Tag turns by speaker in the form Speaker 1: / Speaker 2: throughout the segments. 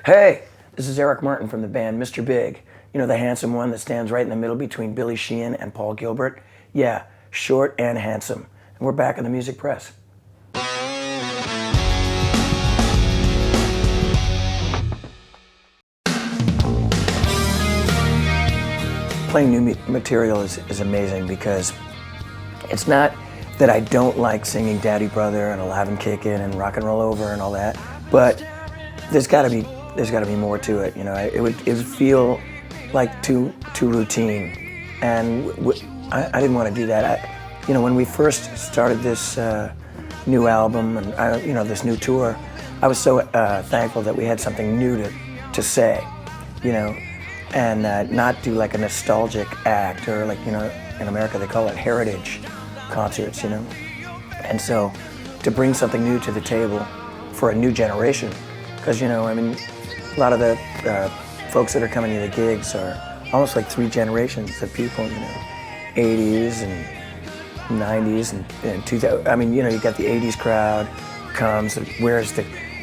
Speaker 1: Hey, this is Eric Martin from the band Mr.Big. You know, the handsome one that stands right in the middle between Billy Sheehan and Paul Gilbert? Yeah, short and handsome. And we're back in the music press. Playing new material is amazing because it's not that I don't like singing Daddy Brother and Aladdin Kickin' and Rock and Roll Over and all that, but there's got to be more to it. You know, it would feel like too routine, and I didn't want to do that. You know, when we first started this new album and this new tour, I was so thankful that we had something new to say, you know, and not do like a nostalgic act or like, you know, in America they call it heritage concerts, you know. And so to bring something new to the table for a new generation, because, you know, I mean, a lot of the folks that are coming to the gigs are almost like three generations of people, you know, 80s and 90s and 2000. I mean, you know, you got the 80s crowd comes and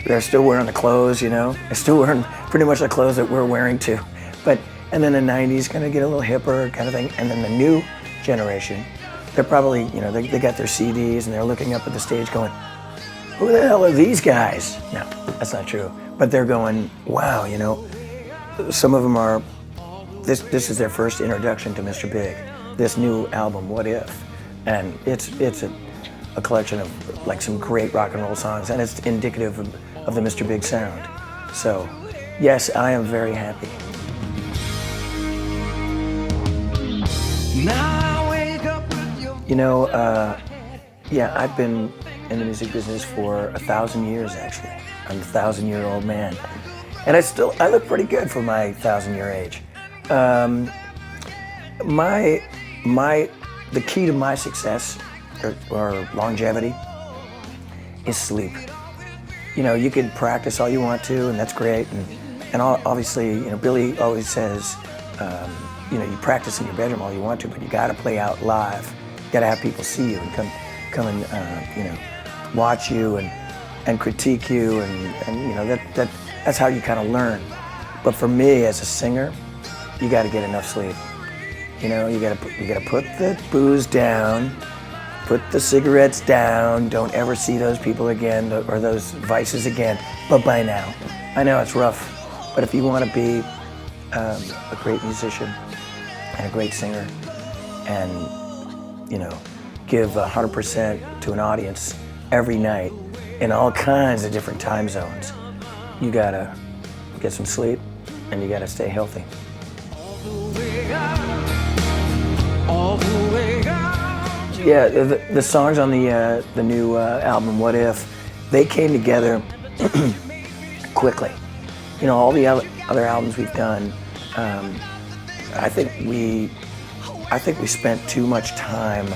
Speaker 1: they're still wearing the clothes, you know. They're still wearing pretty much the clothes that we're wearing too. And then the 90s kind of get a little hipper kind of thing. And then the new generation, they're probably, you know, they got their CDs and they're looking up at the stage going, who the hell are these guys? No, that's not true. But they're going, wow, you know, some of them are, this is their first introduction to Mr. Big, this new album, What If? And it's a collection of like some great rock and roll songs, and it's indicative of the Mr. Big sound. So, yes, I am very happy. Now I wake up with your... You know, yeah, I've been in the music business for 1,000 years, actually. I'm a 1,000-year-old man. And I look pretty good for my 1,000-year age. The key to my success or longevity is sleep. You know, you can practice all you want to, and that's great. And obviously, you know, Billy always says, you know, you practice in your bedroom all you want to, but you got to play out live. You got to have people see you and come and you know, watch you and critique you, and you know that's how you kind of learn. But for me as a singer, you got to get enough sleep. You know, you got to put the booze down, put the cigarettes down. Don't ever see those people again or those vices again. But by now, I know it's rough, but if you want to be a great musician and a great singer, and you know, give 100% to an audience every night in all kinds of different time zones, you gotta get some sleep and you gotta stay healthy. Yeah, the songs on the new album, What If, they came together quickly. You know, all the other albums we've done, I think we spent too much time,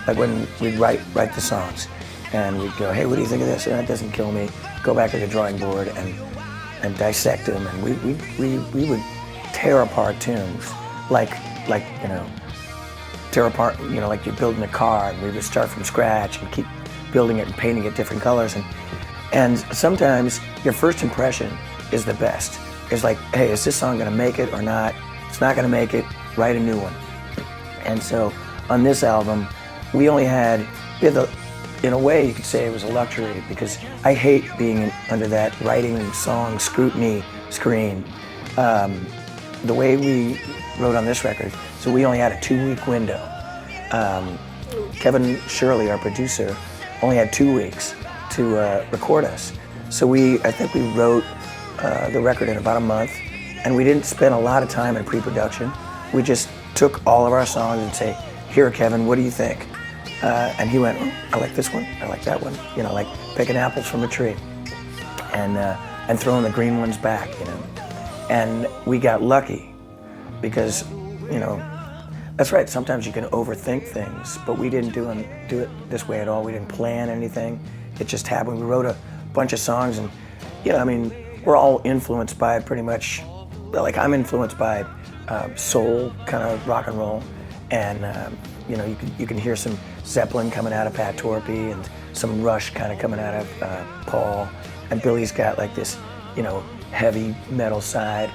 Speaker 1: like when we'd write the songs, and we'd go, hey, what do you think of this? And that doesn't kill me. Go back to the drawing board and dissect them, and we would tear apart tunes, like you know, tear apart, you know, like you're building a car, and we would start from scratch and keep building it and painting it different colors, and sometimes your first impression is the best. It's like, hey, is this song gonna make it or not? It's not gonna make it, write a new one. And so on this album, we had in a way you could say it was a luxury, because I hate being under that writing song scrutiny screen. The way we wrote on this record, so we only had a 2-week window. Kevin Shirley, our producer, only had 2 weeks to record us. So I think we wrote the record in about a month, and we didn't spend a lot of time in pre-production. We just took all of our songs and say, here, Kevin, what do you think? And he went, oh, I like this one, I like that one. You know, like picking apples from a tree and throwing the green ones back, you know. And we got lucky because, you know, that's right, sometimes you can overthink things, but we didn't do it this way at all. We didn't plan anything. It just happened. We wrote a bunch of songs, and, you know, I mean, we're all influenced by pretty much, like I'm influenced by soul kind of rock and roll, and you know, you can hear some Zeppelin coming out of Pat Torpey and some Rush kind of coming out of Paul, and Billy's got like this you know, heavy metal side,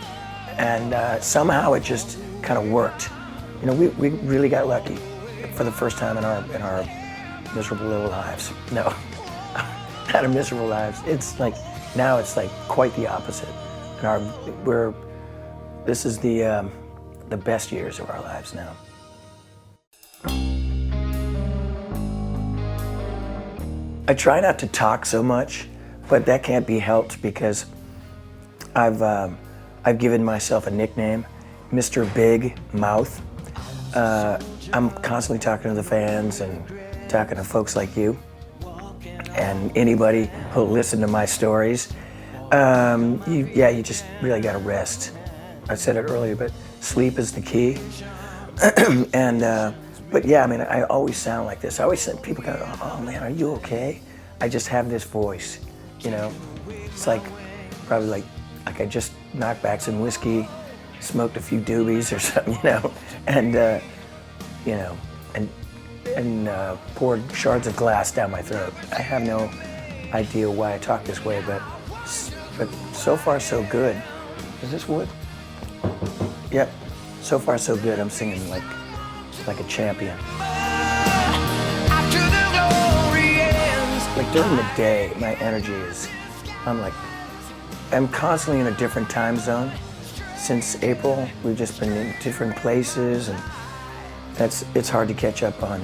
Speaker 1: and somehow it just kind of worked. You know, we really got lucky for the first time in our miserable little lives. No, not our miserable lives. It's like now it's like quite the opposite. And this is the best years of our lives now. I try not to talk so much, but that can't be helped because I've given myself a nickname, Mr.Big Mouth. I'm constantly talking to the fans and talking to folks like you and anybody who'll listen to my stories. You just really gotta rest. I said it earlier, but sleep is the key. But yeah, I mean, I always sound like this. I always say, people go, oh man, are you okay? I just have this voice, you know? It's like, probably like I just knocked back some whiskey, smoked a few doobies or something, you know? And, you know, and poured shards of glass down my throat. I have no idea why I talk this way, but so far so good. Is this wood? Yep, so far so good. I'm singing like a champion. Like during the day, my energy is, I'm constantly in a different time zone. Since April, we've just been in different places, and it's hard to catch up on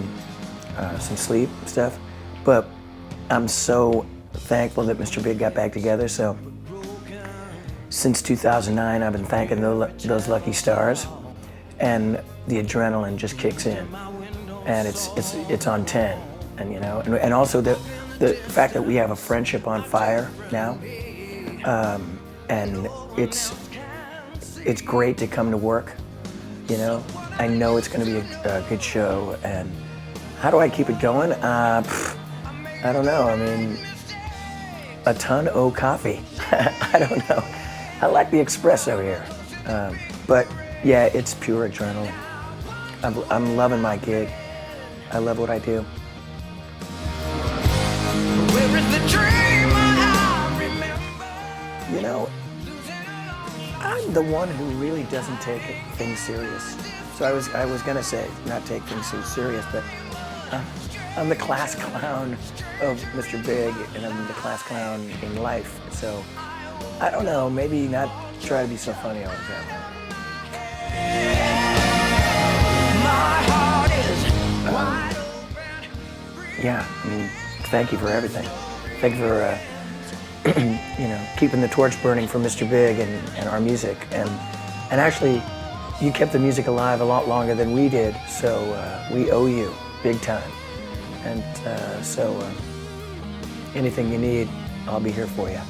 Speaker 1: some sleep stuff. But I'm so thankful that Mr. Big got back together. So since 2009, I've been thanking those lucky stars, and the adrenaline just kicks in, and it's on 10, and you know, and also the fact that we have a friendship on fire now, and it's great to come to work. You know, I know it's going to be a good show, and how do I keep it going? I don't know. I mean, a ton of coffee. I don't know. I like the espresso here, but yeah, it's pure adrenaline. I'm loving my gig. I love what I do. Where is the dream I remember? You know, I'm the one who really doesn't take things serious. So I was gonna say not take things so serious, but I'm the class clown of Mr. Big, and I'm the class clown in life. So I don't know, maybe not try to be so funny all the time. Yeah, I mean, thank you for everything. Thank you for, you know, keeping the torch burning for Mr. Big and our music. And actually, you kept the music alive a lot longer than we did, so we owe you big time. And so anything you need, I'll be here for you.